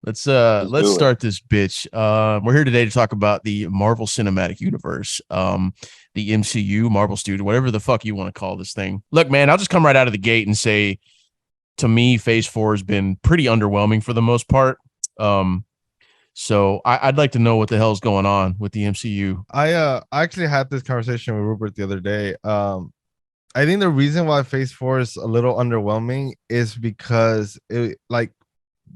Let's let's do it. start this bitch. We're here today to talk about the Marvel Cinematic Universe, the MCU, Marvel Studio, whatever the fuck you want to call this thing. Look, man, I'll just come right out of the gate and say, to me, Phase 4 has been pretty underwhelming for the most part. So I'd like to know what the hell's going on with the MCU. I actually had this conversation with Rupert the other day. I think the reason why Phase 4 is a little underwhelming is because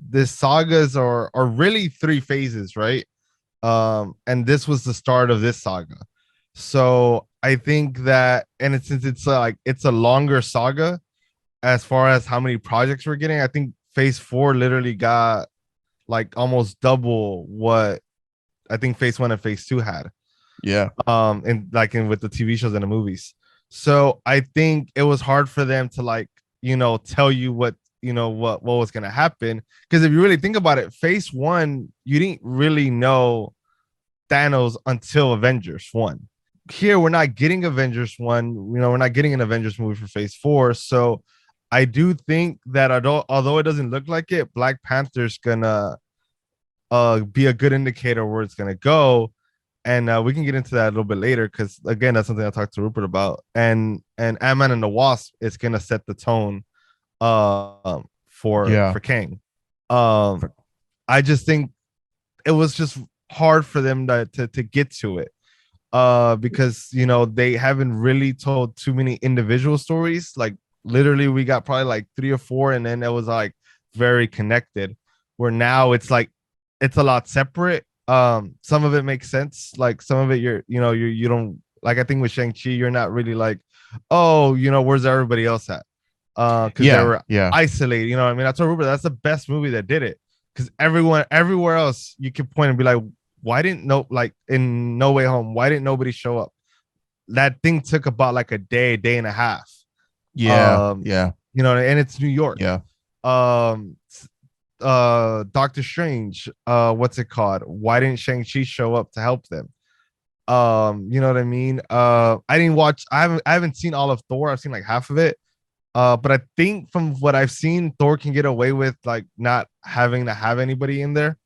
the sagas are really three phases, right? And this was the start of this saga. So I think that, and since it's like it's a longer saga as far as how many projects we're getting, I think Phase 4 literally got like almost double what I think Phase 1 and Phase 2 had. Yeah. And like in with the TV shows and the movies. So I think it was hard for them to like, tell you what what was gonna happen. Because if you really think about it, Phase 1, you didn't really know Thanos until Avengers 1. Here we're not getting Avengers 1, we're not getting an Avengers movie for Phase 4. So I do think that although it doesn't look like it, Black Panther's gonna be a good indicator where it's gonna go. And we can get into that a little bit later because again, that's something I talked to Rupert about. And Ant-Man and the Wasp is gonna set the tone for Kang. I just think it was just hard for them to get to it. Because they haven't really told too many individual stories. Like literally we got probably like 3 or 4, and then it was like very connected, where now it's like it's a lot separate. Some of it makes sense, like some of it you don't like. I think with Shang-Chi you're not really like, oh, where's everybody else at, because they were isolated. I mean, I told Rupert that's the best movie that did it, because everywhere else you can point and be like, why didn't in No Way Home, why didn't nobody show up? That thing took about like a day and a half. Yeah. And it's New York. Yeah. Doctor Strange, what's it called? Why didn't Shang-Chi show up to help them? You know what I mean? I didn't watch, I haven't seen all of Thor. I've seen like half of it. But I think from what I've seen, Thor can get away with like not having to have anybody in there.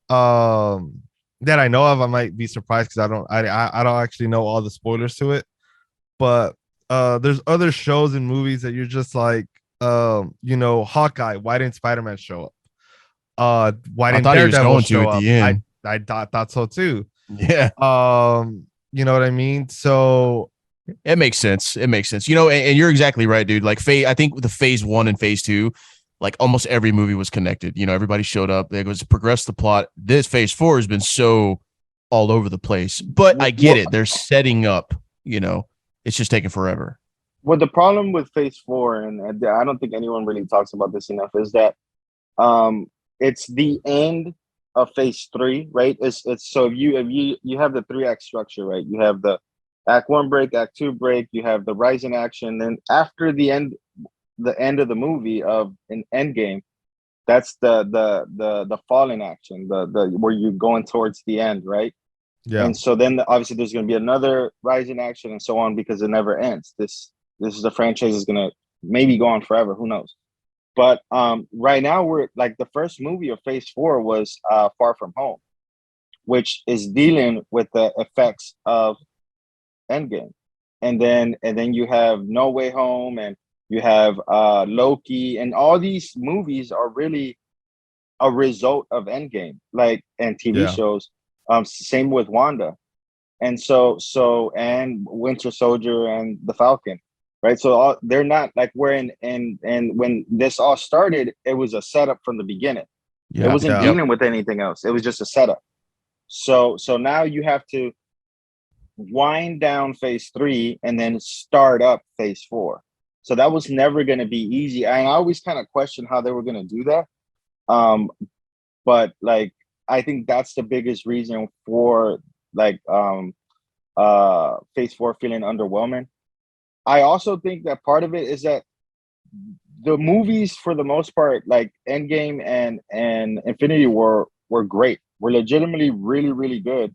That I know of. I might be surprised because I don't actually know all the spoilers to it. But there's other shows and movies that you're just like, Hawkeye, why didn't Spider-Man show up? Why didn't Daredevil show up? I thought so too. Yeah. You know what I mean? So it makes sense. And you're exactly right, dude. Like I think the Phase 1 and Phase 2, like almost every movie was connected. Everybody showed up. It was progressed the plot. This Phase 4 has been so all over the place. But I get it. They're setting up, it's just taking forever. Well, the problem with Phase 4, and I don't think anyone really talks about this enough, is that it's the end of Phase 3, right? It's so if you have the 3-act structure, right? You have the Act 1 break, Act 2 break, you have the rise in action, then after the end of the movie of an Endgame, that's the fall in action, the where you're going towards the end, right? Yeah. And so then obviously there's going to be another rise in action and so on, because it never ends. This is the franchise is going to maybe go on forever. Who knows? But right now we're like, the first movie of Phase 4 was Far From Home, which is dealing with the effects of Endgame. And then you have No Way Home, and you have Loki, and all these movies are really a result of Endgame, like, and TV shows. Same with Wanda, and and Winter Soldier and the Falcon, right? So they're not like we're in, and when this all started, it was a setup from the beginning. It wasn't dealing with anything else. It was just a setup. So now you have to wind down Phase 3 and then start up Phase 4. So that was never going to be easy. And I always kind of questioned how they were going to do that. But like, I think that's the biggest reason for like Phase 4 feeling underwhelming. I also think that part of it is that the movies, for the most part, like Endgame and Infinity War, were great. Were legitimately really, really good.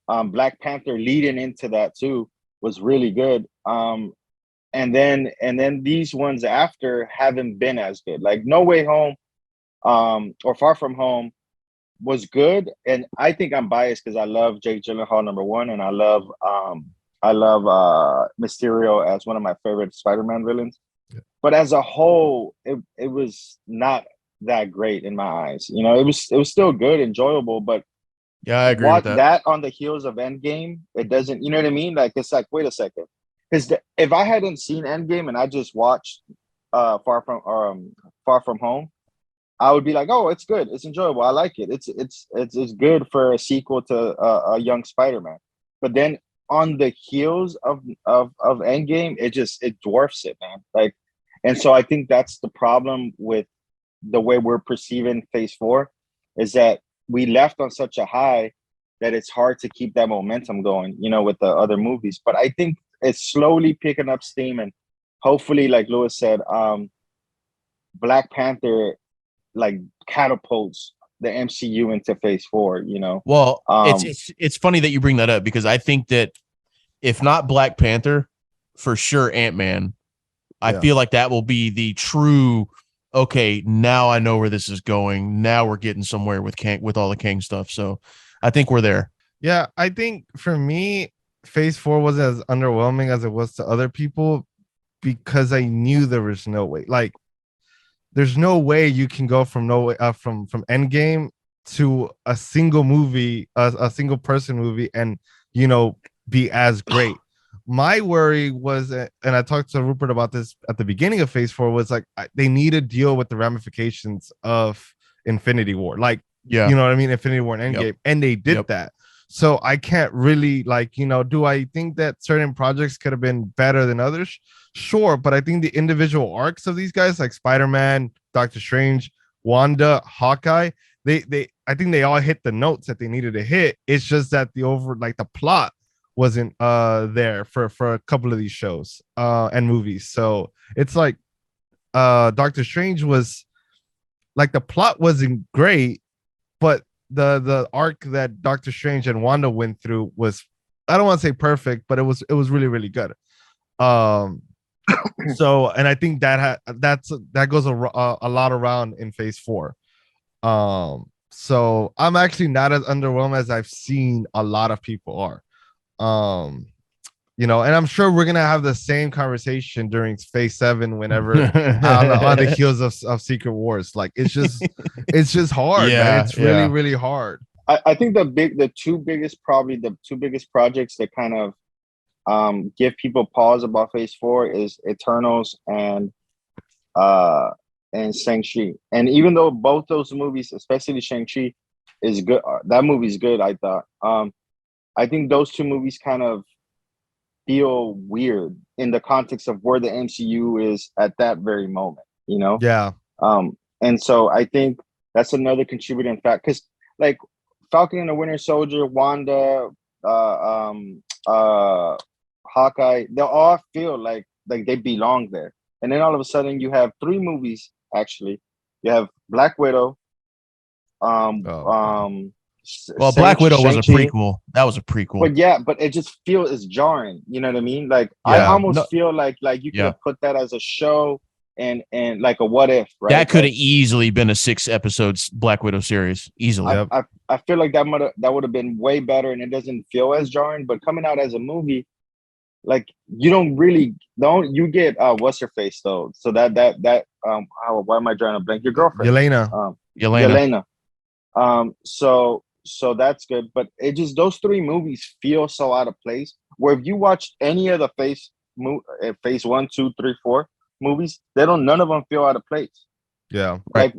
Black Panther leading into that too was really good. And then these ones after haven't been as good. Like No Way Home, or Far From Home, was good, and I think I'm biased because I love Jake Gyllenhaal #1, and I love Mysterio as one of my favorite Spider-Man villains. Yeah. But as a whole, it was not that great in my eyes. You know, it was still good, enjoyable, but Yeah, I agree with what that. that on the heels of Endgame, it doesn't. You know what I mean? Like it's like, wait a second, because if I hadn't seen Endgame and I just watched Far From Home, I would be like, oh, it's good, it's enjoyable, I like it. It's good for a sequel to a young Spider-Man. But then on the heels of Endgame, it dwarfs it, man. Like, and so I think that's the problem with the way we're perceiving Phase 4 is that we left on such a high that it's hard to keep that momentum going, you know, with the other movies. But I think it's slowly picking up steam, and hopefully, like Lewis said, Black Panther like catapults the MCU into Phase 4. You know, Well, it's funny that you bring that up because I think that if not Black Panther, for sure Ant-Man. I feel like that will be the true. Okay, now I know where this is going. Now we're getting somewhere with Kang, with all the Kang stuff. So I think we're there. Yeah, I think for me, Phase 4 wasn't as underwhelming as it was to other people because I knew there was no way. Like, there's no way you can go from from Endgame to a single movie, a single person movie, and you know be as great. My worry was, and I talked to Rupert about this at the beginning of Phase 4, was like they need to deal with the ramifications of Infinity War, like Yeah, you know what I mean, Infinity War and Endgame, and they did that. So I can't really like, you know, do I think that certain projects could have been better than others? Sure, but I think the individual arcs of these guys, like Spider-Man, Doctor Strange, Wanda, Hawkeye, they I think they all hit the notes that they needed to hit. It's just that the plot wasn't there for a couple of these shows and movies. So it's like Doctor Strange was like the plot wasn't great, but the arc that Doctor Strange and Wanda went through was, I don't want to say perfect, but it was really really good. Um so, and I think that goes a lot around in Phase 4. So I'm actually not as underwhelmed as I've seen a lot of people are. um you know, and I'm sure we're gonna have the same conversation during Phase 7 whenever on the heels of Secret Wars. Like it's just hard, man. It's really really hard. I think the two biggest projects that kind of give people pause about Phase 4 is Eternals and Shang-Chi. And even though both those movies, especially Shang-Chi, is good, that movie's good, I thought. I think those two movies kind of feel weird in the context of where the MCU is at that very moment, you know? Yeah. And so I think that's another contributing factor, because like Falcon and the Winter Soldier, Wanda, Hawkeye, they all feel like they belong there. And then all of a sudden you have three movies actually. You have Black Widow, well, Black Widow was a prequel. That was a prequel. But yeah, but it just feels it's jarring. You know what I mean? Like I almost feel like you could have put that as a show and like a what if, right? That could have easily been a 6 episodes Black Widow series. Easily. I feel like that would have been way better, and it doesn't feel as jarring. But coming out as a movie, like you you get what's her face though? So that why am I drawing a blank? Your girlfriend, Yelena. So that's good, but it just, those three movies feel so out of place. Where if you watch any of the Phase 1, 2, 3, 4 movies, none of them feel out of place. Yeah, right.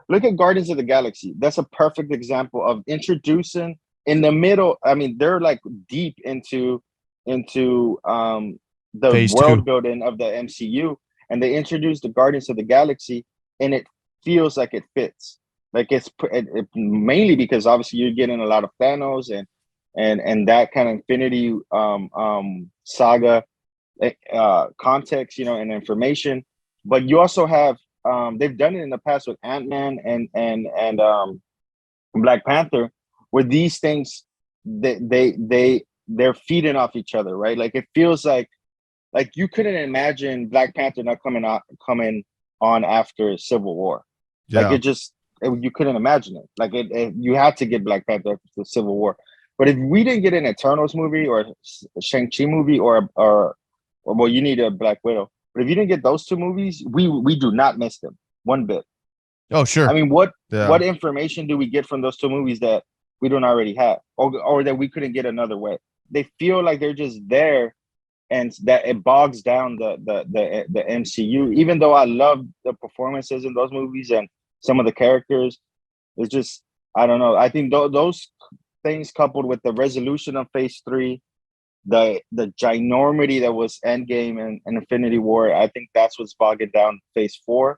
Look at Guardians of the Galaxy. That's a perfect example of introducing in the middle. I mean, they're like deep into the Phase world 2. building of the MCU, and they introduce the Guardians of the Galaxy, and it feels like it fits. Like it mainly because obviously you're getting a lot of Thanos and that kind of Infinity saga context, you know, and information. But you also have they've done it in the past with Ant-Man and Black Panther, where these things they're feeding off each other, right? Like it feels like you couldn't imagine Black Panther not coming on after Civil War. Yeah. Like you couldn't imagine it. Like you had to get Black Panther after the Civil War. But if we didn't get an Eternals movie or a Shang-Chi movie or well, you need a Black Widow. But if you didn't get those two movies, we do not miss them one bit. Oh, sure. I mean, what information do we get from those two movies that we don't already have, or that we couldn't get another way? They feel like they're just there, and that it bogs down the MCU. Even though I love the performances in those movies and some of the characters, it's just, I don't know. I think those things coupled with the resolution of Phase 3, the ginormity that was Endgame and Infinity War, I think that's what's bogging down Phase 4.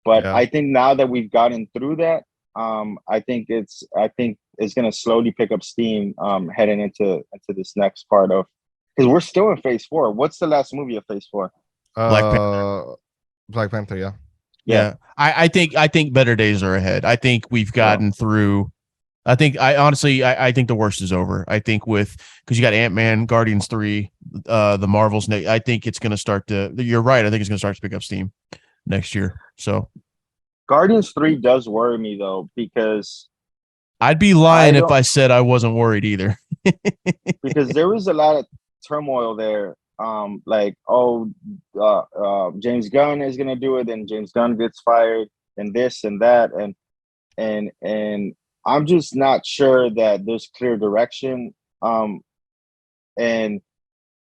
But I think now that we've gotten through that, I think it's going to slowly pick up steam heading into this next part of, because we're still in Phase 4. What's the last movie of Phase 4? Black Panther. Yeah. I think better days are ahead. I think we've gotten through. I think I think the worst is over. I think because you got Ant-Man, Guardians 3, the Marvels. I think it's going to start to. You're right. I think it's going to start to pick up steam next year. So Guardians 3 does worry me though, because I'd be lying if I said I wasn't worried either. Because there was a lot of turmoil there. James Gunn is gonna do it, and James Gunn gets fired, and this and that, and I'm just not sure that there's clear direction. And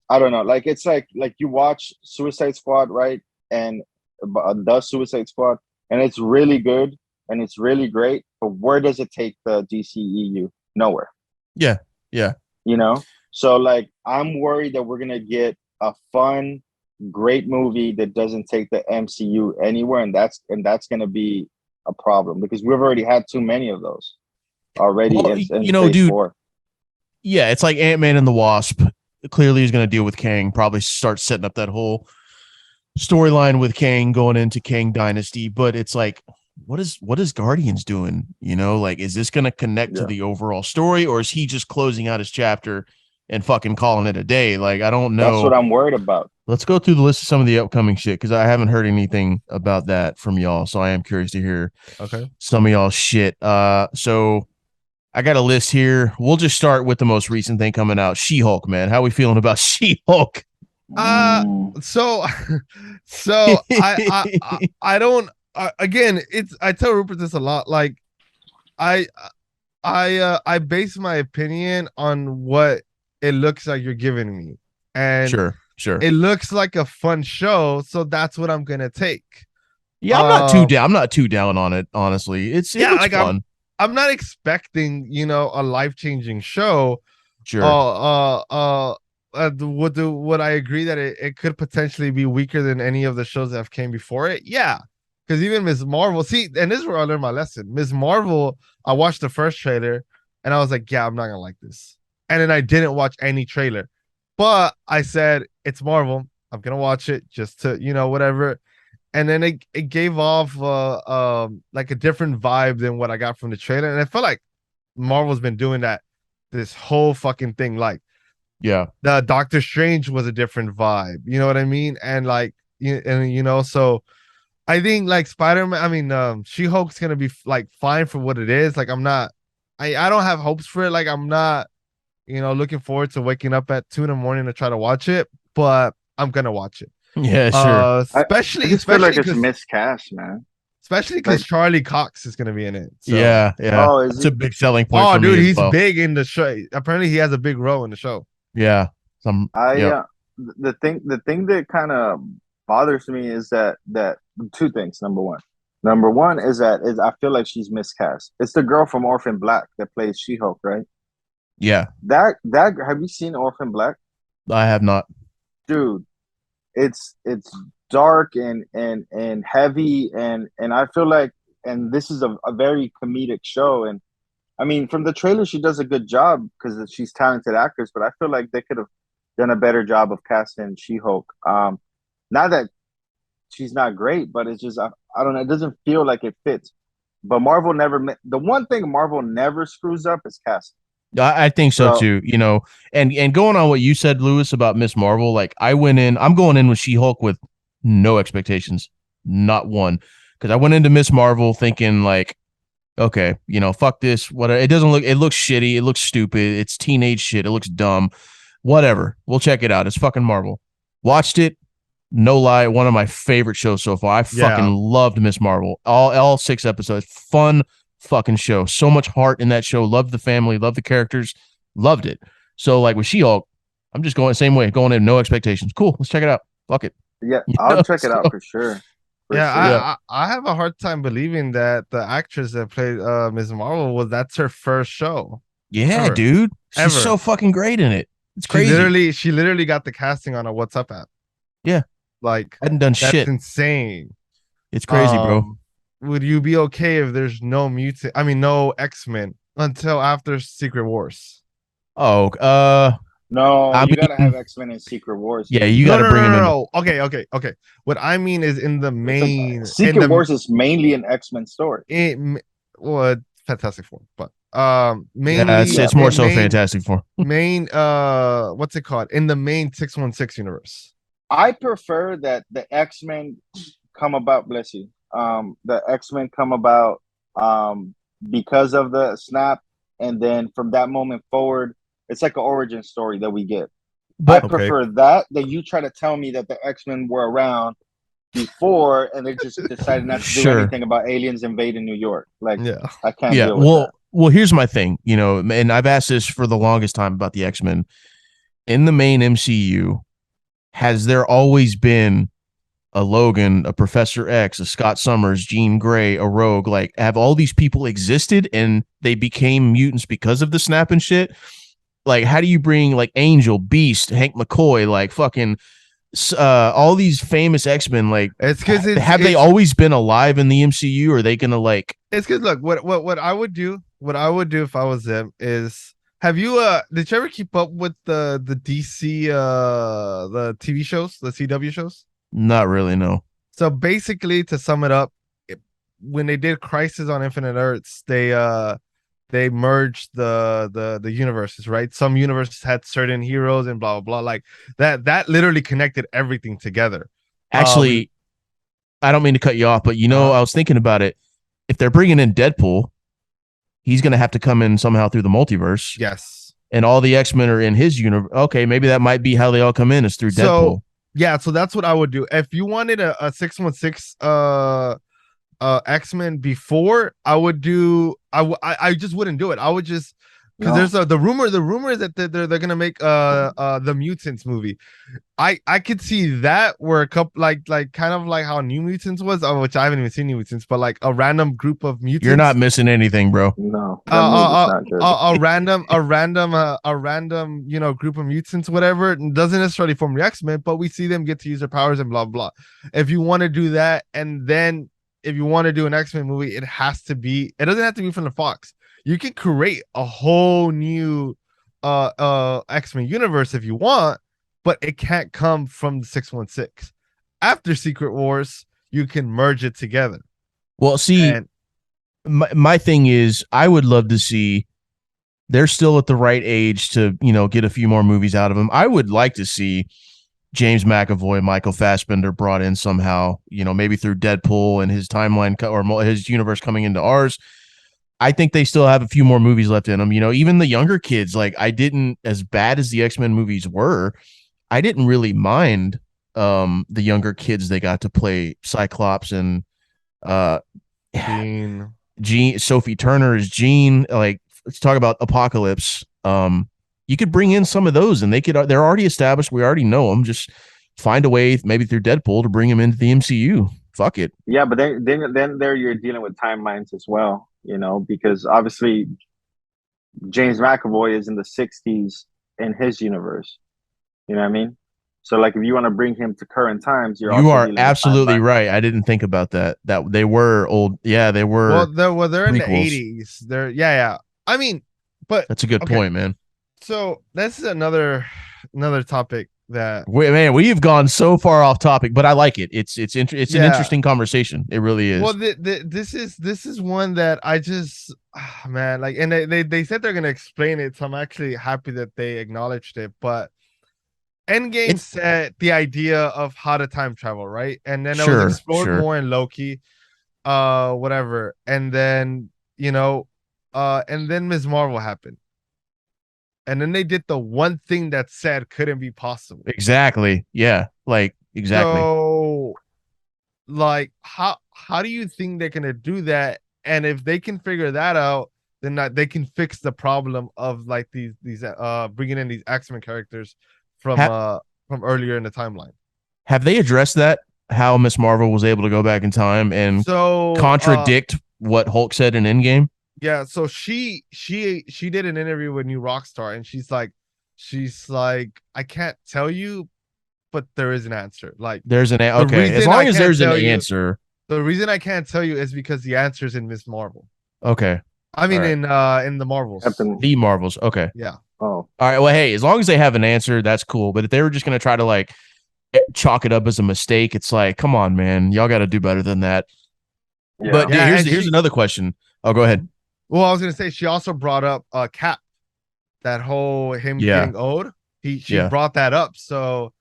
I don't know. Like it's like you watch Suicide Squad, right? And the Suicide Squad, and it's really good and it's really great, but where does it take the DCEU? Nowhere. Yeah. You know, so like I'm worried that we're gonna get a fun, great movie that doesn't take the MCU anywhere, and that's gonna be a problem, because we've already had too many of those already. Well, in Phase 4. Yeah, it's like Ant-Man and the Wasp. Clearly, he's going to deal with Kang. Probably start setting up that whole storyline with Kang going into Kang Dynasty. But it's like, what is Guardians doing? You know, like, is this going to connect to the overall story, or is he just closing out his chapter and fucking calling it a day? Like, I don't know. That's what I'm worried about. Let's go through the list of some of the upcoming shit, because I haven't heard anything about that from y'all. So I am curious to hear some of y'all shit. So I got a list here. We'll just start with the most recent thing coming out. She-Hulk, man. How we feeling about She-Hulk? So I don't. Again, I tell Rupert this a lot. Like, I base my opinion on what it looks like you're giving me, and sure, it looks like a fun show, so that's what I'm gonna take. Yeah, I'm not too down on it. Honestly, it looks fun. I'm not expecting, a life-changing show. Sure. Would I agree that it could potentially be weaker than any of the shows that have came before it? Yeah. Because even Ms. Marvel, and this is where I learned my lesson. Ms. Marvel, I watched the first trailer and I was like, yeah, I'm not gonna like this. And then I didn't watch any trailer. But I said, it's Marvel. I'm gonna watch it just to, whatever. And then it gave off like a different vibe than what I got from the trailer. And I felt like Marvel's been doing that this whole fucking thing. Like, yeah, the Doctor Strange was a different vibe. You know what I mean? And like, so I think like Spider-Man, She-Hulk's gonna be like fine for what it is. Like, I don't have hopes for it. Like, I'm not, looking forward to waking up at 2 a.m. to try to watch it, but I'm gonna watch it. Yeah, sure. Especially feel like it's miscast, man. Especially because Charlie Cox is gonna be in it. So. Yeah. Oh, it's a big selling point. Oh, dude, he's well. big in the show. Apparently, he has a big role in the show. Yeah. The thing that kind of bothers me is that two things. Number one is I feel like she's miscast. It's the girl from Orphan Black that plays She-Hulk, right? Yeah. That have you seen Orphan Black? I have not. Dude, it's dark and heavy and I feel like, and this is a very comedic show, and I mean, from the trailer she does a good job because she's talented actress, but I feel like they could have done a better job of casting She-Hulk. Not that she's not great, but it's just I don't know, it doesn't feel like it fits. But Marvel the one thing Marvel never screws up is casting. I think so too, and going on what you said, Lewis, about Miss Marvel, like I'm going in with She-Hulk with no expectations, not one, because I went into Miss Marvel thinking like okay, fuck this. What it doesn't look. It looks shitty. It looks stupid. It's teenage shit. It looks dumb. Whatever. We'll check it out. It's fucking Marvel. Watched it. No lie, one of my favorite shows so far. I fucking loved Miss Marvel. All 6 episodes. Fun fucking show. So much heart in that show. Loved the family. Loved the characters. Loved it. So like with She-Hulk, I'm just going the same way. Going in no expectations. Cool. Let's check it out. Fuck it. Yeah, I'll check it out for sure. I have a hard time believing that the actress that played Ms. Marvel that's her first show. Yeah, ever. Dude. She's Ever. so fucking great in it. It's crazy. She literally got the casting on a What's Up app. Yeah. Like, I hadn't done that's shit. Insane. It's crazy, bro. Would you be okay if there's no no X-Men until after Secret Wars? Oh, no, you gotta have X-Men in Secret Wars. Yeah, you gotta bring them in. No. Okay. What I mean is in the main Secret Wars is mainly an X-Men story. Fantastic Four, but mainly it's more so Fantastic Four. Main what's it called? In the main 616 universe. I prefer that the X-Men come about, bless you. The X-Men come about because of the snap, and then from that moment forward, it's like an origin story that we get. But I prefer that you try to tell me that the X-Men were around before and they just decided not to do anything about aliens invading New York. Like, I can't deal with that. Well, here's my thing, and I've asked this for the longest time about the X-Men. In the main MCU, has there always been a Logan, a Professor X, a Scott Summers, Jean Grey, a Rogue? Like, have all these people existed and they became mutants because of the snap and shit? Like, how do you bring like Angel, Beast, Hank McCoy, like fucking all these famous X-Men? Like, it's because they always been alive in the MCU? Or are they gonna like? It's because look, what I would do if I was them is. Have you did you ever keep up with the DC the TV shows, the CW shows? Not really, no. So basically, to sum it up, when they did Crisis on Infinite Earths, they merged the universes, right? Some universes had certain heroes and blah blah blah. Like that literally connected everything together. Actually, I don't mean to cut you off, but I was thinking about it. If they're bringing in Deadpool, he's going to have to come in somehow through the multiverse. Yes. And all the X-Men are in his universe. Okay, maybe that might be how they all come in is through Deadpool. Yeah, so that's what I would do. If you wanted a 616 X-Men before, I would do I just wouldn't do it. I would just because there's the rumor is that they're gonna make the Mutants movie. I could see that where a couple like kind of like how New Mutants was, which I haven't even seen New Mutants, but like a random group of mutants. You're not missing anything, bro. No, a random group of mutants, whatever. It doesn't necessarily form the X-Men, but we see them get to use their powers and blah blah. If you want to do that, and then if you want to do an X-Men movie, it doesn't have to be from the Fox. You can create a whole new X-Men universe if you want, but it can't come from the 616. After Secret Wars, you can merge it together. Well, see, my thing is, I would love to see they're still at the right age to, get a few more movies out of them. I would like to see James McAvoy, Michael Fassbender brought in somehow, maybe through Deadpool and his timeline or his universe coming into ours. I think they still have a few more movies left in them. Even the younger kids, like as bad as the X-Men movies were, I didn't really mind the younger kids they got to play Cyclops and Jean. Sophie Turner is Jean. Like, let's talk about Apocalypse. You could bring in some of those and they're already established. We already know them. Just find a way, maybe through Deadpool, to bring them into the MCU. Fuck it. Yeah, but then there you're dealing with timelines as well. Because obviously James McAvoy is in the 60s in his universe. You know what I mean? So, like, if you want to bring him to current times, you are absolutely right. I didn't think about that. That they were old. Yeah, they were. Well, they're in the 80s. They're yeah. I mean, but that's a good point, man. So this is another topic that we've gone so far off topic, but I like it. It's an interesting conversation. It really is. Well, this is one that I just man, like, and they said they're gonna explain it, so I'm actually happy that they acknowledged it. But Endgame said the idea of how to time travel, right? And then it was explored more in Loki, whatever. And then you know, and then Ms. Marvel happened. And then they did the one thing that said couldn't be possible. Exactly. Yeah. Like exactly. So like how do you think they're gonna do that? And if they can figure that out, then they can fix the problem of like these bringing in these X-Men characters from earlier in the timeline. Have they addressed that? How Miss Marvel was able to go back in time and So contradict what Hulk said in Endgame? yeah, so she did an interview with New Rockstar, and she's like, I can't tell you, but there is an answer. Like There's an the okay. As reason long I as can't there's an tell you, answer. the reason I can't tell you is because the answer's in Miss Marvel. Okay. I mean, All in the Marvels. Captain. The Marvels. Okay. Yeah. Oh, All right. Well, hey, as long as they have an answer, that's cool. But if they were just gonna try to like chalk it up as a mistake, it's like, come on, man, y'all got to do better than that. yeah. But Yeah, here's another question. Oh, go ahead. Well, I was gonna say she also brought up Cap, that whole him Yeah. getting old. She Yeah. brought that up, so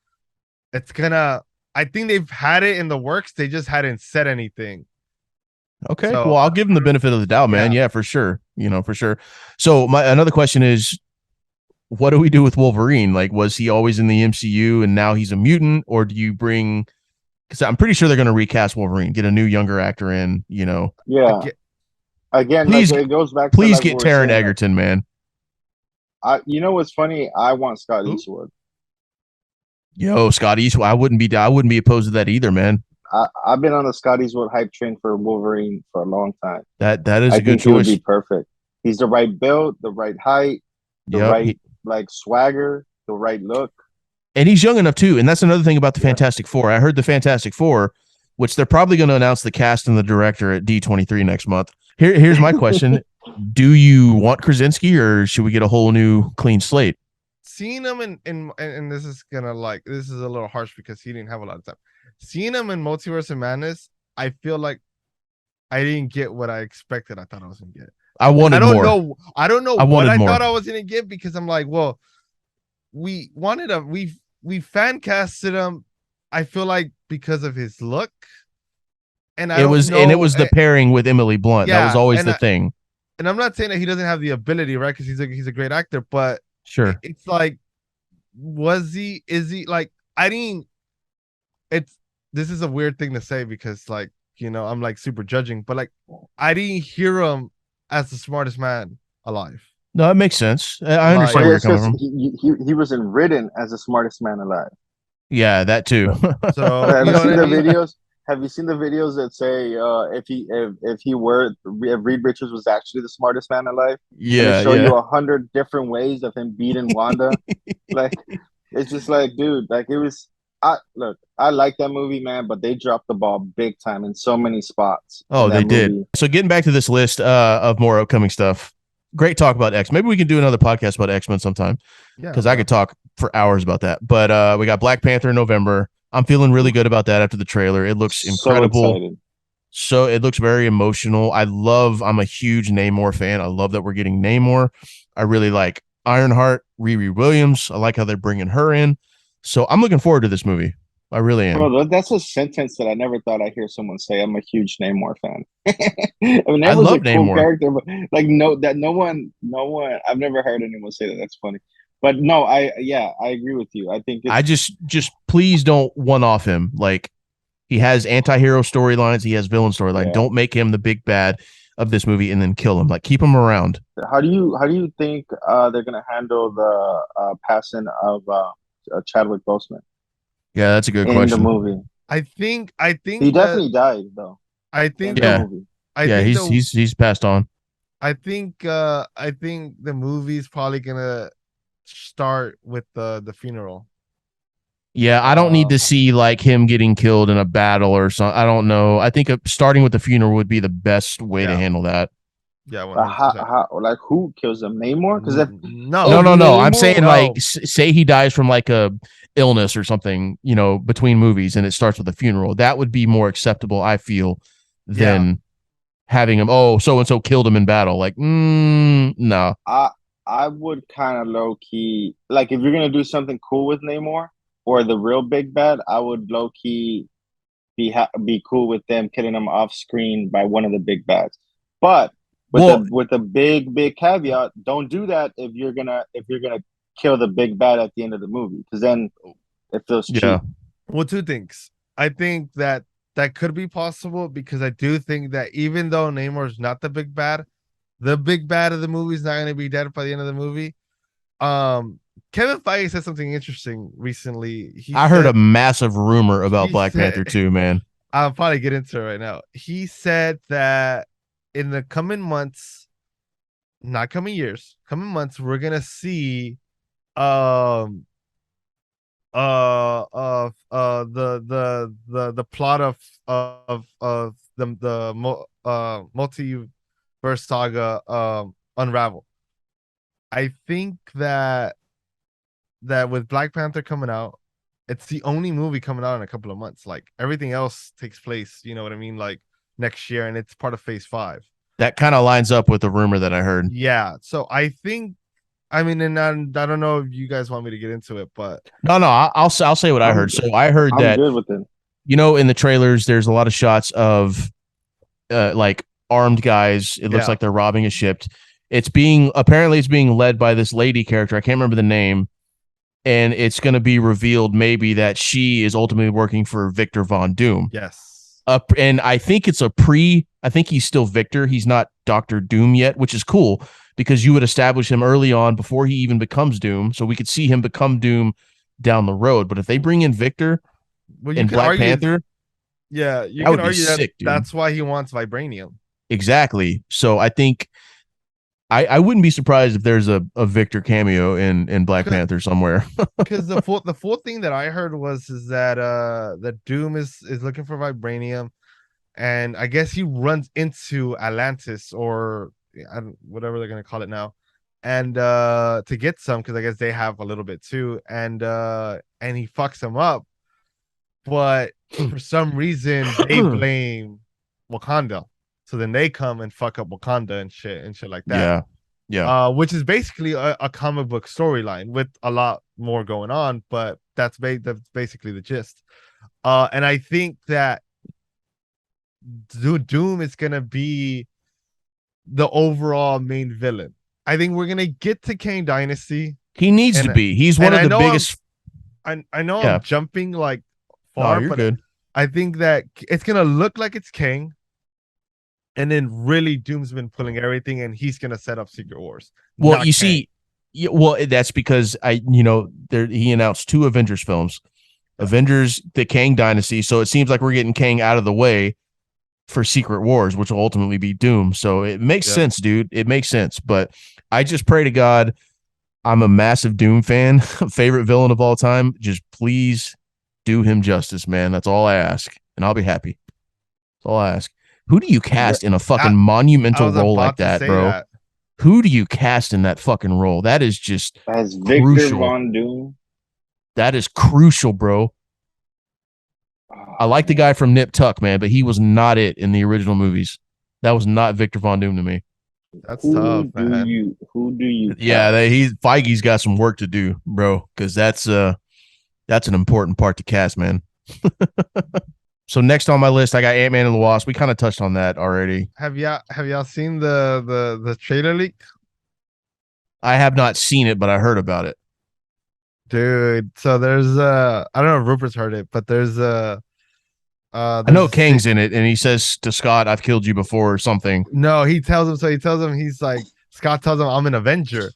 it's gonna. I think they've had it in the works. They just hadn't said anything. Okay. So, Well, I'll give them the benefit of the doubt, man. Yeah, for sure. For sure. So my another question is, what do we do with Wolverine? Like, was he always in the MCU and now he's a mutant, or do you bring? Because I'm pretty sure they're going to recast Wolverine, get a new younger actor in. Yeah. Again, please, like, it goes back. Please to, like, get Taron Egerton, man. You know what's funny? I want Scott Eastwood. Yo, Scott Eastwood. I wouldn't be opposed to that either, man. I've been on the Scott Eastwood hype train for Wolverine for a long time. That is a good choice. He would be perfect. He's the right build, the right height, the right like swagger, the right look. And he's young enough too. And that's another thing about the Fantastic Four. I heard the Fantastic Four, which they're probably going to announce the cast and the director at D23 next month. Here's my question. Do you want Krasinski, or should we get a whole new clean slate? Seeing him and this is gonna this is a little harsh because he didn't have a lot of time. Seeing him in Multiverse of Madness, I feel like I didn't get what I expected. I thought I was gonna get. I don't know. I don't know what I more. thought I was gonna get, because I'm like, well, we fan casted him. I feel like because of his look, and it was the pairing with Emily Blunt. That was always the thing. And I'm not saying that he doesn't have the ability, right? Because he's a great actor, but sure, it's like, is he like? I didn't. This is a weird thing to say because, like, I'm like super judging, but like, I didn't hear him as the smartest man alive. No, it makes sense. I understand where you're coming from. He wasn't written as the smartest man alive. Yeah, that too. So have you seen the videos? Have you seen the videos that say if Reed Richards was actually the smartest man alive? Yeah, and show you 100 different ways of him beating Wanda. Like, it's just like, dude, like, it was. I like that movie, man, but they dropped the ball big time in so many spots. Oh, they did. So getting back to this list of more upcoming stuff. Great talk about X. Maybe we can do another podcast about X-Men sometime, because I could talk for hours about that. But we got Black Panther in November. I'm feeling really good about that after the trailer. It looks incredible. So it looks very emotional. I'm a huge Namor fan. I love that we're getting Namor. I really like Ironheart, Riri Williams. I like how they're bringing her in. So I'm looking forward to this movie. I really am. Bro, that's a sentence that I never thought I'd hear someone say. I'm a huge Namor fan. I mean, I love Namor. Cool character, but like no one. I've never heard anyone say that. That's funny. But no, I agree with you. I think I just please don't one-off him. Like, he has anti-hero storylines, he has villain storyline. Yeah. Don't make him the big bad of this movie and then kill him. Like, keep him around. How do you think they're gonna handle the passing of Chadwick Boseman? Yeah, that's a good question. In the movie, I think he definitely died though. I think he's passed on. I think the movie's probably gonna start with the funeral. Yeah, I don't need to see like him getting killed in a battle or something. I don't know. I think starting with the funeral would be the best way to handle that. Yeah, how like who kills him? Namor? Because no. I'm saying like say he dies from like a illness or something, between movies, and it starts with a funeral. That would be more acceptable, I feel, than having him. Oh, so and so killed him in battle. Like, no. I would kind of low key, like, if you're gonna do something cool with Namor or the real big bad, I would low key be cool with them killing him off screen by one of the big bads. But with a big caveat. Don't do that if you're gonna kill the big bad at the end of the movie, because then it feels cheap. Well, two things. I think that could be possible because I do think that even though Namor's not the big bad of the movie is not going to be dead by the end of the movie. Kevin Feige said something interesting recently. I heard a massive rumor about Black Panther 2, man. I'll probably get into it right now. He said that in the coming months, not coming years, coming months, we're gonna see the plot of the multiverse saga unravel. I think that with Black Panther coming out, it's the only movie coming out in a couple of months. Like everything else takes place, you know what I mean? Like next year, and it's part of Phase 5. That kind of lines up with the rumor that I heard. Yeah. So I think, I mean, and I don't know if you guys want me to get into it, but no, I'll say what I heard. So I heard that, good with it. You know, in the trailers, there's a lot of shots of like armed guys. It looks like they're robbing a ship. It's being led by this lady character. I can't remember the name. And it's going to be revealed maybe that she is ultimately working for Victor Von Doom. Yes. And I think it's I think he's still Victor. He's not Dr. Doom yet, which is cool because you would establish him early on before he even becomes Doom. So we could see him become Doom down the road. But if they bring in Victor and Black Panther. Yeah, you can argue that that's why he wants vibranium. Exactly. So I think I wouldn't be surprised if there's a Victor cameo in Black Panther somewhere. Because the full thing that I heard is that Doom is looking for vibranium, and I guess he runs into Atlantis or whatever they're gonna call it now, and to get some, because I guess they have a little bit too, and he fucks them up, but for some reason they blame Wakanda. So then they come and fuck up Wakanda and shit like that. Yeah. Which is basically a comic book storyline with a lot more going on, but that's basically the gist. And I think that Doom is gonna be the overall main villain. I think we're gonna get to Kang Dynasty. He needs to be. He's one of the biggest. I know I'm jumping like far, but good. I think that it's gonna look like it's Kang. And then really Doom's been pulling everything, and he's gonna set up Secret Wars. Well, you see, that's because he announced 2 Avengers films, Avengers, the Kang Dynasty. So it seems like we're getting Kang out of the way for Secret Wars, which will ultimately be Doom. So it makes sense, dude. It makes sense. But I just pray to God, I'm a massive Doom fan, favorite villain of all time. Just please do him justice, man. That's all I ask, and I'll be happy. That's all I ask. Who do you cast in a fucking monumental role like that, bro? Who do you cast in that fucking role? That is just as Victor Von Doom. That is crucial, bro. I like the guy from Nip Tuck, man, but he was not it in the original movies. That was not Victor Von Doom to me. That's tough, man. Who do you? Yeah, Feige's got some work to do, bro, because that's an important part to cast, man. So next on my list, I got Ant-Man and the Wasp. We kind of touched on that already. Have y'all seen the trailer leak? I have not seen it, but I heard about it. Dude, so there's I don't know if Rupert's heard it, but there's I know Kang's in it, and he says to Scott, "I've killed you before" or something. No, he tells him he's like, Scott tells him, "I'm an Avenger."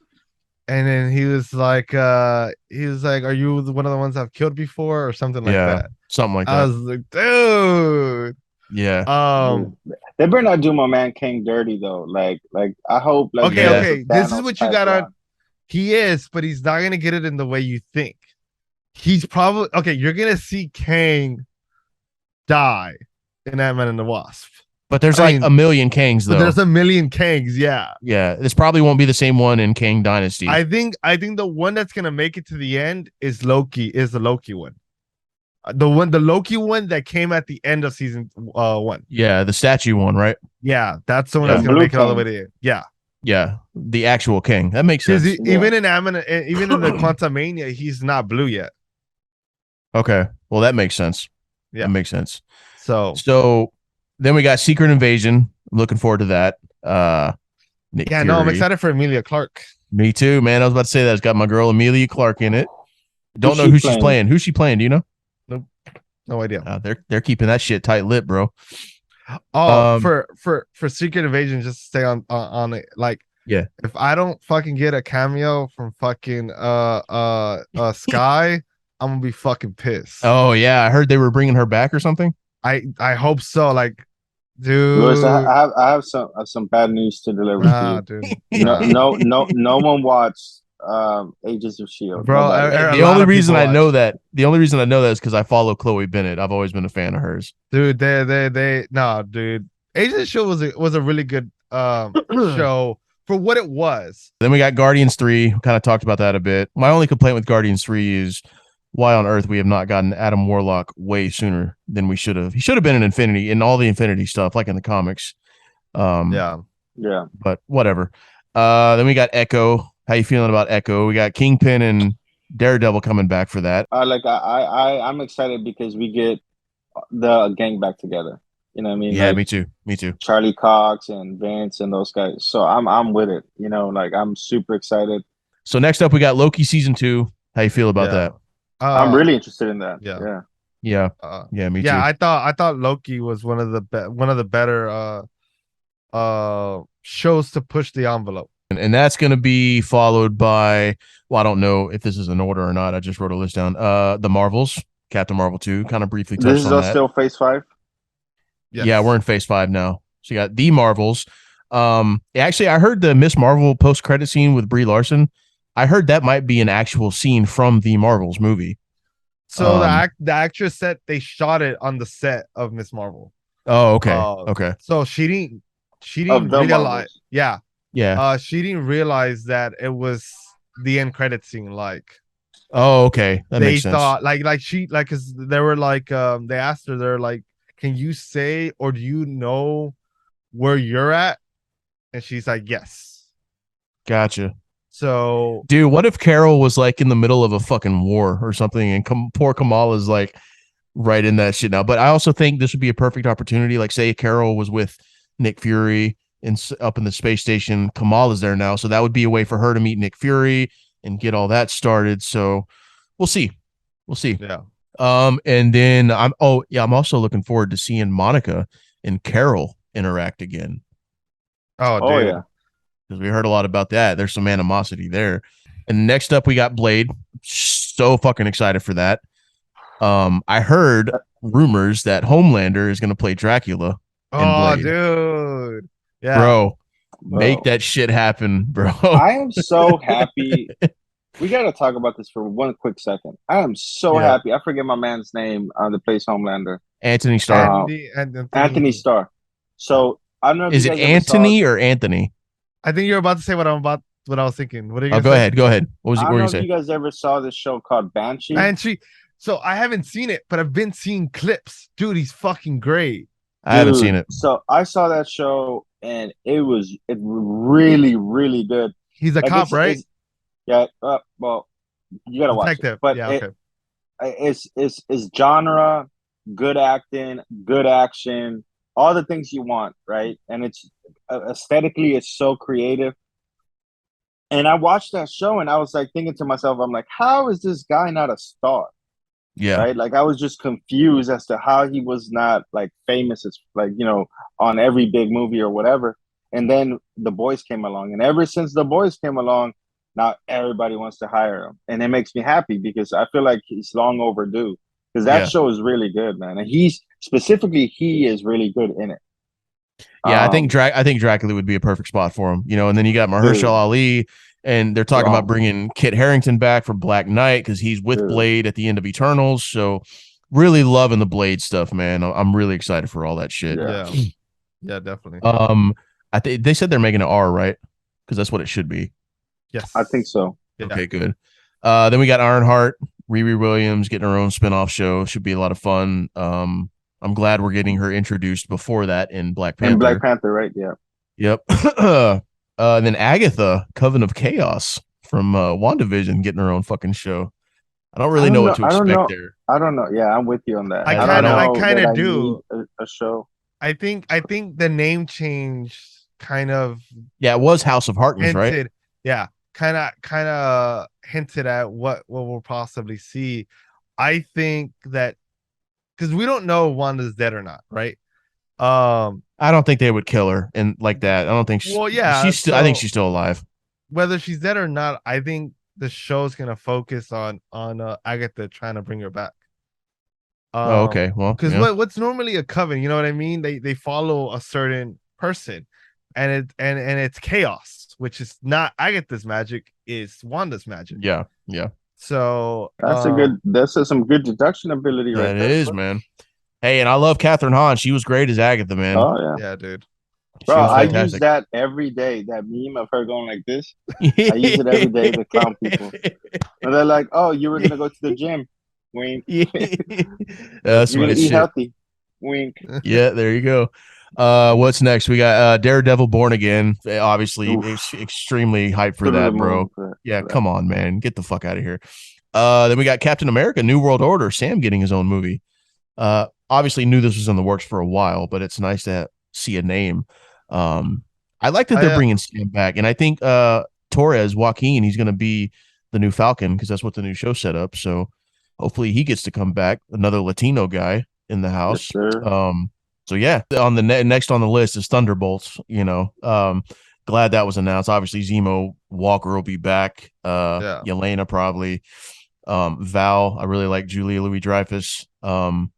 And then he was like, "Are you one of the ones I've killed before?" or something like that. Something like that. I was like, dude. Yeah. They better not do my man King dirty though. Like I hope. Okay. This is what you gotta. He is, but he's not gonna get it in the way you think. He's probably You're gonna see Kang die in Ant-Man and the Wasp. But there's a million Kangs, though. There's a million Kangs, yeah. Yeah, this probably won't be the same one in Kang Dynasty. I think the one that's gonna make it to the end is the Loki one. The Loki one that came at the end of season 1. Yeah, the statue one, right? Yeah, that's the one that's gonna make it all the way to the end. Yeah. Yeah, the actual King. That makes sense. Even in the Quantumania, he's not blue yet. Okay, well that makes sense. Yeah, that makes sense. So then we got Secret Invasion. Looking forward to that. Nick Yeah, Fury. no, I'm excited for Emilia Clarke. Me too, man. I was about to say that. It's got my girl Emilia Clarke in it. Don't Who's know she who she's playing? playing. Who's she playing? Do you know? Nope, no idea. They're keeping that shit tight lip, bro. Oh, for Secret Invasion, just to stay on it. Like, Yeah. if I don't fucking get a cameo from fucking Sky, I'm gonna be fucking pissed. Oh yeah, I heard they were bringing her back or something. I hope so. Like, Louis, dude, I have some bad news to deliver to nah, you. dude, No, nah. no one watched Agents of Shield. Bro. Nobody. A The lot only of reason people I know watched. that, the only reason I know that is because I follow Chloe Bennett. I've always been a fan of hers. Dude, no, dude. Agent of Shield was a really good show for what it was. Then we got Guardians 3. We kind of talked about that a bit. My only complaint with Guardians 3 is why on earth we have not gotten Adam Warlock way sooner than we should have. He should have been in Infinity, in all the Infinity stuff, like in the comics. Yeah. But whatever. Then we got Echo. How you feeling about Echo? We got Kingpin and Daredevil coming back for that. I'm excited because we get the gang back together. You know what I mean? Yeah, like, me too. Me too. Charlie Cox and Vince and those guys. So I'm with it. You know, like I'm super excited. So next up we got Loki season 2. How you feel about that? I'm really interested in that. Yeah. Yeah, me too. I thought Loki was one of the better shows to push the envelope. And that's going to be followed by, well, I don't know if this is in order or not. I just wrote a list down. The Marvels, Captain Marvel 2, kind of briefly touched This is on that. still Phase 5. Yes. Yeah, we're in Phase 5 now. So you got the Marvels. Actually, I heard the Miss Marvel post-credit scene with Brie Larson. I heard that might be an actual scene from the Marvels movie. So the actress said they shot it on the set of Miss Marvel. Oh, okay. Okay. So she didn't the realize. Marvels. Yeah. Yeah. She didn't realize that it was the end credit scene. Like, oh, okay. That they makes sense. thought because they were like they asked her, they're like, can you say or do you know where you're at? And she's like, yes. Gotcha. So, dude, what if Carol was like in the middle of a fucking war or something, and poor Kamala's like right in that shit now? But I also think this would be a perfect opportunity. Like, say Carol was with Nick Fury up in the space station. Kamala's there now, so that would be a way for her to meet Nick Fury and get all that started. So we'll see. yeah. And then I'm also looking forward to seeing Monica and Carol interact again. Oh, Oh dude. yeah. Because we heard a lot about that. There's some animosity there. And next up, we got Blade. So fucking excited for that. I heard rumors that Homelander is going to play Dracula in Blade. Dude. Yeah. Bro, make that shit happen, bro. I am so happy. We got to talk about this for one quick second. I am so happy. I forget my man's name that plays Homelander. Anthony Starr. Anthony Starr. So I don't know. Is it Anthony or Anthony? I think you're about to say what I was thinking. What are you? Go ahead. Go ahead. What I don't know if you guys ever saw this show called Banshee. So I haven't seen it, but I've been seeing clips. Dude, he's fucking great. I haven't seen it. So I saw that show and it really, really good. He's a cop, right? Yeah. Well, you gotta watch it. But yeah, okay. It's genre, good acting, good action, all the things you want, right? And it's aesthetically, it's so creative. And I watched that show and I was like thinking to myself, I'm like, how is this guy not a star? Yeah. Right. Like I was just confused as to how he was not like famous as like, you know, on every big movie or whatever. And then The Boys came along. And ever since The Boys came along, now everybody wants to hire him. And it makes me happy because I feel like he's long overdue. Because that show is really good, man. And he is really good in it. Yeah, I think Dracula would be a perfect spot for him, you know. And then you got Mahershala Ali, and they're talking about bringing Kit Harington back for Black Knight because he's with Blade at the end of Eternals. So, really loving the Blade stuff, man. I'm really excited for all that shit. Yeah, definitely. I think they said they're making an R, right? Because that's what it should be. Yes, I think so. Okay, good. Then we got Ironheart, Riri Williams getting her own spinoff show. Should be a lot of fun. I'm glad we're getting her introduced before that in Black Panther. In Black Panther, right? Yeah. Yep. Then Agatha, Coven of Chaos from WandaVision getting her own fucking show. I don't really know what to expect there. I don't know. Yeah, I'm with you on that. I kind of do a show. I think the name change kind of Yeah, it was House of Harkness, right? hinted, yeah, kind of hinted at what we'll possibly see. I think that because we don't know if Wanda's dead or not, right? I don't think they would kill her and like that. I don't think Well, yeah, she's still. I think so she's still alive. whether she's dead or not, I think the show's gonna focus on Agatha trying to bring her back. Oh, okay. Well, Because yeah. what's normally a coven, you know what I mean? They follow a certain person, and it's chaos, which is not Agatha's magic, is Wanda's magic. Yeah. Yeah. So That's some good deduction ability right That there. is, man. Hey, and I love Catherine Hahn. She was great as Agatha, man. Oh yeah. yeah, dude. She Bro, was I use fantastic. that every day. That meme of her going like this. I use it every day to clown people. And they're like, "Oh, you were gonna go to the gym." Wink. That's You're my gonna eat shit. healthy. Wink. Yeah, there you go. What's next? We got Daredevil Born Again. Obviously, extremely hyped for Through the that, bro. moon for Yeah, that. come on, man. Get the fuck out of here. Then we got Captain America, New World Order, Sam getting his own movie. Obviously knew this was in the works for a while, but it's nice to see a name. I like that they're bringing Sam back, and I think Torres, Joaquin, he's going to be the new Falcon because that's what the new show set up. So hopefully he gets to come back, another Latino guy in the house. Yes, sir. So yeah, on the next on the list is Thunderbolts. Glad that was announced. Obviously, Zemo Walker will be back. Yelena probably. Val, I really like Julia Louis-Dreyfus.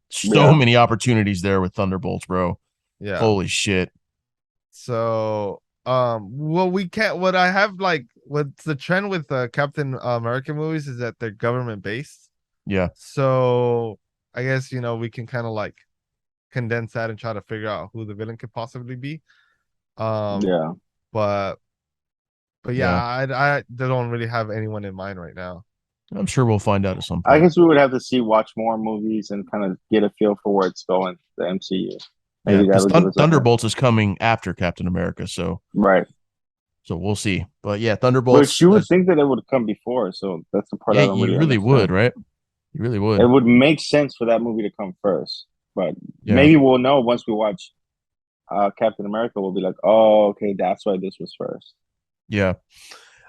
So many opportunities there with Thunderbolts, bro. Yeah. Holy shit. So, well, we can't. What I have like, what's the trend with Captain America movies is that they're government based. Yeah. So I guess we can kind of like condense that and try to figure out who the villain could possibly be. Yeah. But yeah, I don't really have anyone in mind right now. I'm sure we'll find out at some point. I guess we would have to watch more movies and kind of get a feel for where it's going, the MCU. Maybe Thunderbolts is coming after Captain America, so right. So we'll see. But yeah, Thunderbolts. But you would think that it would come before, so that's the part I don't you really would, right? You really would. It would make sense for that movie to come first, but maybe we'll know once we watch Captain America. We'll be like, oh, okay, that's why this was first. Yeah.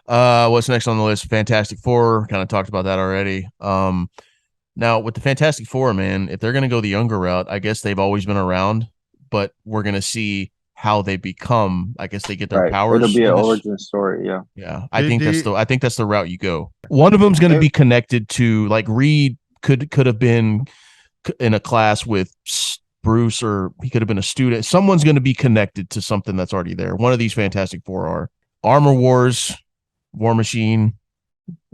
What's next on the list? Fantastic Four. Kind of talked about that already. Now with the Fantastic Four, man, if they're gonna go the younger route, I guess they've always been around, but we're gonna see how they become. I guess they get their powers. It'll be an origin story. Yeah. Yeah. I think that's the route you go. One of them's gonna be connected to, like, Reed could have been in a class with Bruce, or he could have been a student. Someone's gonna be connected to something that's already there. One of these Fantastic Four are. Armor Wars, War Machine.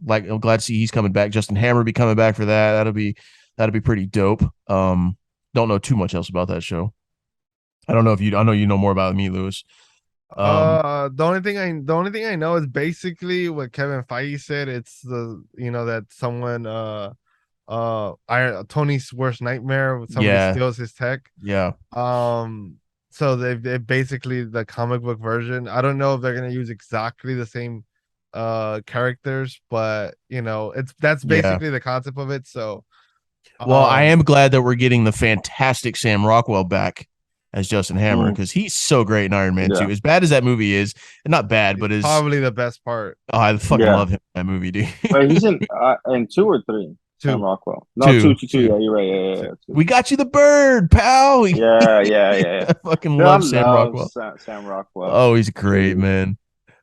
Like, I'm glad to see he's coming back. Justin Hammer be coming back for that. That'll be pretty dope. Don't know too much else about that show. I don't know if I know you know more about me, Lewis. The only thing I know is basically what Kevin Feige said. It's that someone Tony's worst nightmare, somebody steals his tech. Yeah. So they basically the comic book version. I don't know if they're gonna use exactly the same characters, but that's basically the concept of it. So I am glad that we're getting the fantastic Sam Rockwell back as Justin Hammer, because he's so great in Iron Man 2. As bad as that movie is, and not bad, but is probably the best part. Oh, I fucking love him in that movie, dude. But he's in 2 or 3. Sam Rockwell. No, 2. Yeah, you're right. Yeah. We got you the bird, pal. Yeah. I fucking love Sam Rockwell. Sam Rockwell. Oh, he's great, man.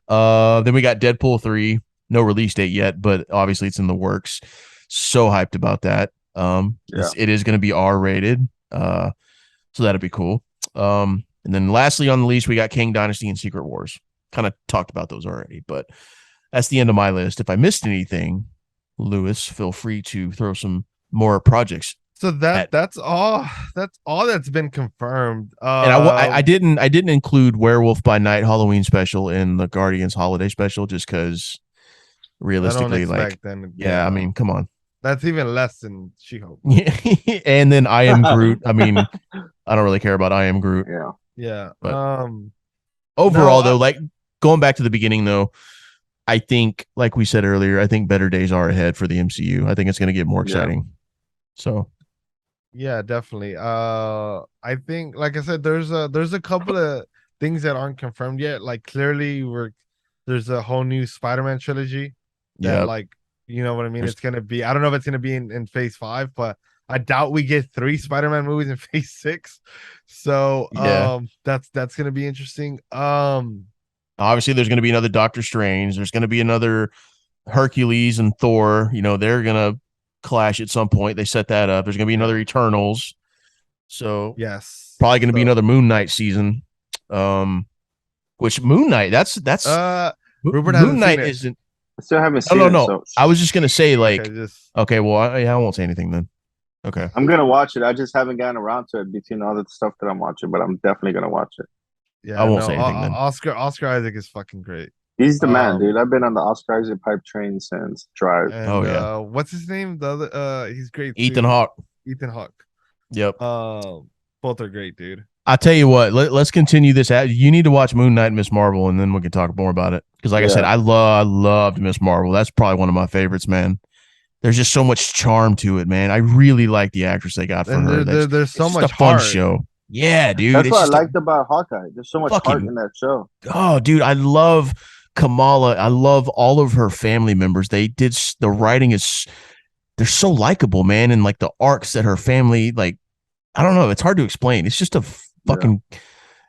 Then we got Deadpool 3. No release date yet, but obviously it's in the works. So hyped about that. It is going to be R-rated. So that'll be cool. And then lastly on the list, we got King Dynasty and Secret Wars. Kind of talked about those already, but that's the end of my list. If I missed anything, Lewis, feel free to throw some more projects. So that's all that's been confirmed. And I didn't include Werewolf by Night Halloween special in the Guardians holiday special, just because realistically, I mean, come on. That's even less than She-Hulk. Yeah. And then I Am Groot. I mean, I don't really care about I Am Groot. Yeah. But overall, though, like, going back to the beginning, though, I think, like we said earlier, I think better days are ahead for the MCU. I think it's going to get more exciting. So, yeah, definitely. I think, like I said, there's a couple of things that aren't confirmed yet. Like clearly, there's a whole new Spider-Man trilogy that Yeah. like you know what I mean. It's gonna be. I don't know if it's gonna be in Phase 5, but I doubt we get 3 Spider-Man movies in Phase 6. So Yeah. that's gonna be interesting. Obviously, there's going to be another Doctor Strange. There's going to be another Hercules and Thor. You know, they're going to clash at some point. They set that up. There's going to be another Eternals. So yes, probably going to be another Moon Knight season. Which Moon Knight? That's Rupert Moon hasn't Knight seen it. isn't. I still haven't No, seen no, it. no. So I was just going to say like, Okay, well, I won't say anything then. Okay. I'm gonna watch it. I just haven't gotten around to it between all the stuff that I'm watching, but I'm definitely gonna watch it. yeah, I won't say anything then. Oscar Isaac is fucking great. He's the man, dude. I've been on the Oscar Isaac hype train since Drive. And, what's his name? The other he's great. Ethan too. Hawke. Ethan Hawke. Yep. Both are great, dude. I'll tell you what. Let's continue this. You need to watch Moon Knight and Miss Marvel, and then we can talk more about it. Because, like I said, I loved Miss Marvel. That's probably one of my favorites, man. There's just so much charm to it, man. I really like the actress they got for her. There's so much a fun heart. show. Yeah, dude. That's what I liked about Hawkeye. There's so much heart in that show. Oh, dude, I love Kamala. I love all of her family members. The writing is, they're so likable, man. And like the arcs that her family, like, I don't know. It's hard to explain. It's just a fucking,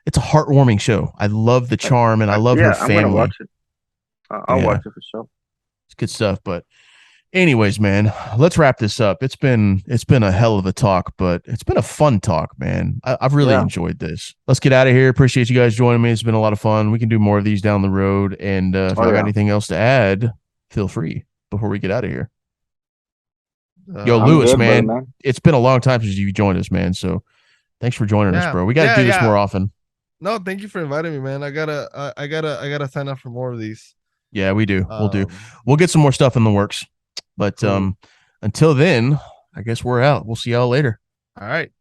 it's a heartwarming show. I love the charm and I love her family. I'm gonna watch it. I'll watch it for sure. It's good stuff. But anyways, man, let's wrap this up. It's been a hell of a talk, but it's been a fun talk, man. I've really enjoyed this. Let's get out of here. Appreciate you guys joining me. It's been a lot of fun. We can do more of these down the road. And if you got anything else to add, feel free before we get out of here. Yo, Lewis, man, it's been a long time since you joined us, man. So thanks for joining us, bro. We got to do this more often. No, thank you for inviting me, man. I gotta sign up for more of these. Yeah, we do. We'll get some more stuff in the works. But until then, I guess we're out. We'll see y'all later. All right.